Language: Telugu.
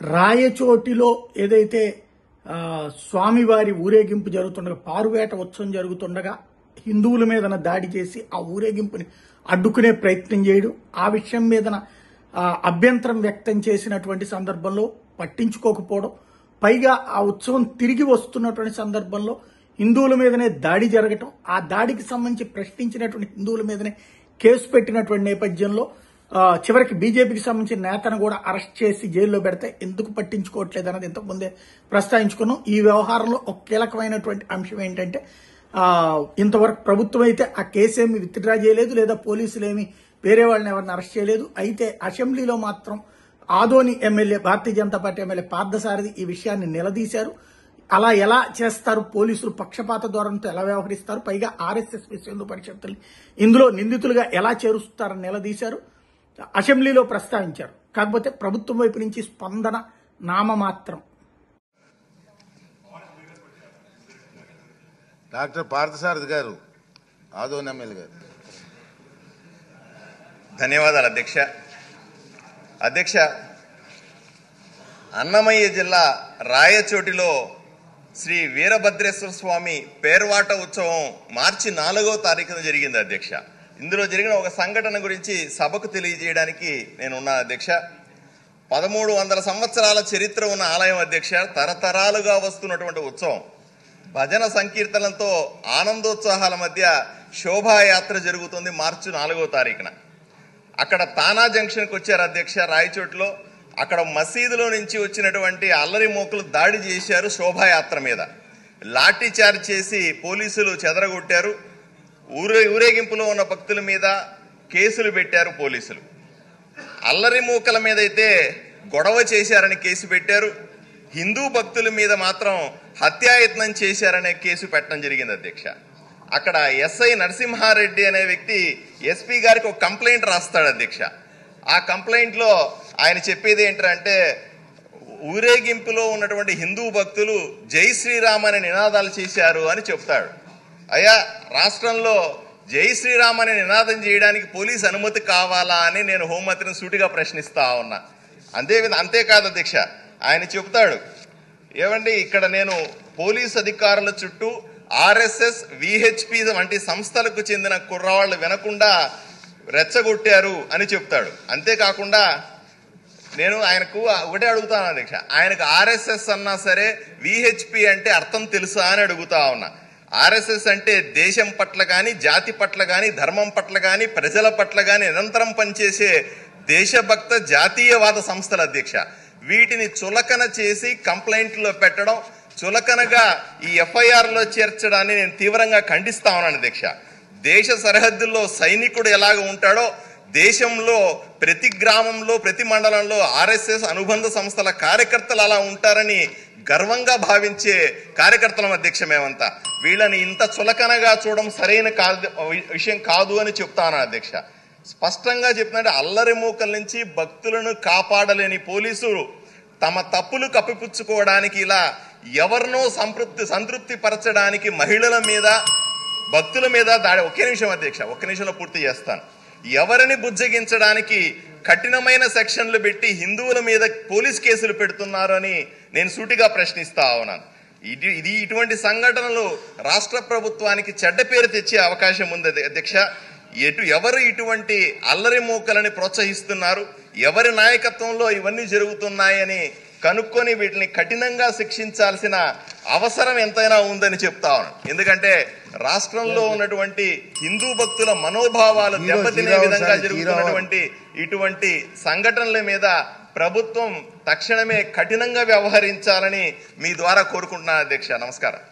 రాయచోటిలో ఏదైతే స్వామివారి ఊరేగింపు జరుగుతుండగా, పారువేట ఉత్సవం జరుగుతుండగా హిందువుల మీదన దాడి చేసి ఆ ఊరేగింపుని అడ్డుకునే ప్రయత్నం చేయడం, ఆ విషయం మీదన అభ్యంతరం వ్యక్తం చేసినటువంటి సందర్భంలో పట్టించుకోకపోవడం, పైగా ఆ ఉత్సవం తిరిగి వస్తున్నటువంటి సందర్భంలో హిందువుల మీదనే దాడి జరగటం, ఆ దాడికి సంబంధించి ప్రశ్నించినటువంటి హిందువుల మీదనే కేసు పెట్టినటువంటి నేపథ్యంలో చివరికి బీజేపీకి సంబంధించిన నేతను కూడా అరెస్ట్ చేసి జైల్లో పెడితే ఎందుకు పట్టించుకోవట్లేదు అన్నది ఇంతకుముందే ప్రస్తావించుకున్నాం. ఈ వ్యవహారంలో ఒక కీలకమైనటువంటి అంశం ఏంటంటే, ఇంతవరకు ప్రభుత్వం అయితే ఆ కేసు ఏమి విత్డ్రా చేయలేదు, లేదా పోలీసులు ఏమి వేరే వాళ్ళని ఎవరిని అరెస్ట్ చేయలేదు. అయితే అసెంబ్లీలో మాత్రం Adoni MLA, Bharatiya Janata party MLA Parthasarathi ఈ విషయాన్ని నిలదీశారు. అలా ఎలా చేస్తారు, పోలీసులు పక్షపాత ధోరణితో ఎలా వ్యవహరిస్తారు, పైగా ఆర్ఎస్ఎస్ విశ్వ హిందూ పరిషత్తుల్ని ఇందులో నిందితులుగా ఎలా చేరుస్తారని నిలదీశారు, అసెంబ్లీలో ప్రస్తావించారు. కాకపోతే ప్రభుత్వం వైపు నుంచి స్పందన నామమాత్రం. డాక్టర్ పార్థసారథి గారు, ఆదోని ఎమ్మెల్యే గారు. ధన్యవాదాలు అధ్యక్ష. అన్నమయ్య జిల్లా రాయచోటిలో శ్రీ వీరభద్రేశ్వర స్వామి పేర్వాట ఉత్సవం మార్చి 4వ తారీఖున జరిగింది అధ్యక్ష. ఇందులో జరిగిన ఒక సంఘటన గురించి సభకు తెలియజేయడానికి నేనున్నా అధ్యక్ష. 1300 సంవత్సరాల చరిత్ర ఉన్న ఆలయం అధ్యక్ష. తరతరాలుగా వస్తున్నటువంటి ఉత్సవం, భజన సంకీర్తనలతో ఆనందోత్సాహాల మధ్య శోభాయాత్ర జరుగుతుంది మార్చి 4వ తారీఖున. అక్కడ తానా జంక్షన్కి వచ్చారు అధ్యక్ష, రాయచోటిలో. అక్కడ మసీదులో నుంచి వచ్చినటువంటి అల్లరి మోకలు దాడి చేశారు శోభాయాత్ర మీద. లాఠీ చార్జ్ చేసి పోలీసులు చెదరగొట్టారు. ఊరేగింపులో ఉన్న భక్తుల మీద కేసులు పెట్టారు పోలీసులు. అల్లరి మూకల మీద అయితే గొడవ చేశారని కేసు పెట్టారు. హిందూ భక్తుల మీద మాత్రం హత్యాయత్నం చేశారనే కేసు పెట్టడం జరిగింది అధ్యక్ష. అక్కడ ఎస్ఐ నరసింహారెడ్డి అనే వ్యక్తి ఎస్పీ గారికి ఒక కంప్లైంట్ రాస్తాడు అధ్యక్ష. ఆ కంప్లైంట్లో ఆయన చెప్పేది ఏంటంటే, ఊరేగింపులో ఉన్నటువంటి హిందూ భక్తులు జై శ్రీరామ్ అనే నినాదాలు చేశారు అని చెప్తాడు. అయ్యా, రాష్ట్రంలో జై శ్రీరామ్ అనే నినాదం చేయడానికి పోలీస్ అనుమతి కావాలా అని నేను హోంమంత్రిని సూటిగా ప్రశ్నిస్తా ఉన్నా. అంతేకాదు అధ్యక్ష, ఆయన చెప్తాడు, ఏమండి ఇక్కడ నేను పోలీస్ అధికారుల చుట్టూ ఆర్ఎస్ఎస్, విహెచ్పి వంటి సంస్థలకు చెందిన కుర్రవాళ్ళు వినకుండా రెచ్చగొట్టారు అని చెప్తాడు. అంతేకాకుండా నేను ఆయనకు ఒకటే అడుగుతాను అధ్యక్ష, ఆయనకు ఆర్ఎస్ఎస్ అన్నా సరే విహెచ్పి అంటే అర్థం తెలుసా అని అడుగుతా ఉన్నా. ఆర్ఎస్ఎస్ అంటే దేశం పట్ల కానీ, జాతి పట్ల కానీ, ధర్మం పట్ల కానీ, ప్రజల పట్ల కానీ నిరంతరం పనిచేసే దేశభక్త జాతీయవాద సంస్థల అధ్యక్ష. వీటిని చులకన చేసి కంప్లైంట్లో పెట్టడం, చులకనగా ఈ ఎఫ్ఐఆర్లో చేర్చడాన్ని నేను తీవ్రంగా ఖండిస్తా ఉన్నాను అధ్యక్ష. దేశ సరిహద్దుల్లో సైనికుడు ఎలాగ ఉంటాడో, దేశంలో ప్రతి గ్రామంలో, ప్రతి మండలంలో ఆర్ఎస్ఎస్ అనుబంధ సంస్థల కార్యకర్తలు అలా ఉంటారని గర్వంగా భావించే కార్యకర్తలం అధ్యక్ష మేమంతా. వీళ్ళని ఇంత చులకనగా చూడడం సరైన విషయం కాదు అని చెప్తాను అధ్యక్ష. స్పష్టంగా చెప్తుంటే, అల్లరి మూకల నుంచి భక్తులను కాపాడలేని పోలీసులు తమ తప్పులు కప్పిపుచ్చుకోవడానికి ఇలా ఎవరినో సంతృప్తి పరచడానికి మహిళల మీద, భక్తుల మీద దాడి. ఒకే నిమిషం అధ్యక్ష, ఒక్క నిమిషంలో పూర్తి చేస్తాను. ఎవరిని బుజ్జగించడానికి కఠినమైన సెక్షన్లు పెట్టి హిందువుల మీద పోలీస్ కేసులు పెడుతున్నారు అని నేను సూటిగా ప్రశ్నిస్తా ఉన్నాను. ఇటువంటి సంఘటనలు రాష్ట్ర ప్రభుత్వానికి చెడ్డ పేరు తెచ్చే అవకాశం ఉంది అధ్యక్ష. ఎవరు ఇటువంటి అల్లరి మూకలని ప్రోత్సహిస్తున్నారు, ఎవరి నాయకత్వంలో ఇవన్నీ జరుగుతున్నాయని కనుక్కొని వీటిని కఠినంగా శిక్షించాల్సిన అవసరం ఎంతైనా ఉందని చెప్తా ఉన్నాను. ఎందుకంటే రాష్ట్రంలో ఉన్నటువంటి హిందూ భక్తుల మనోభావాలు దెబ్బతినే విధంగా జరుగుతున్నటువంటి ఇటువంటి సంఘటనల మీద ప్రభుత్వం తక్షణమే కఠినంగా వ్యవహరించాలని మీ ద్వారా కోరుకుంటున్నాను అధ్యక్ష. నమస్కారం.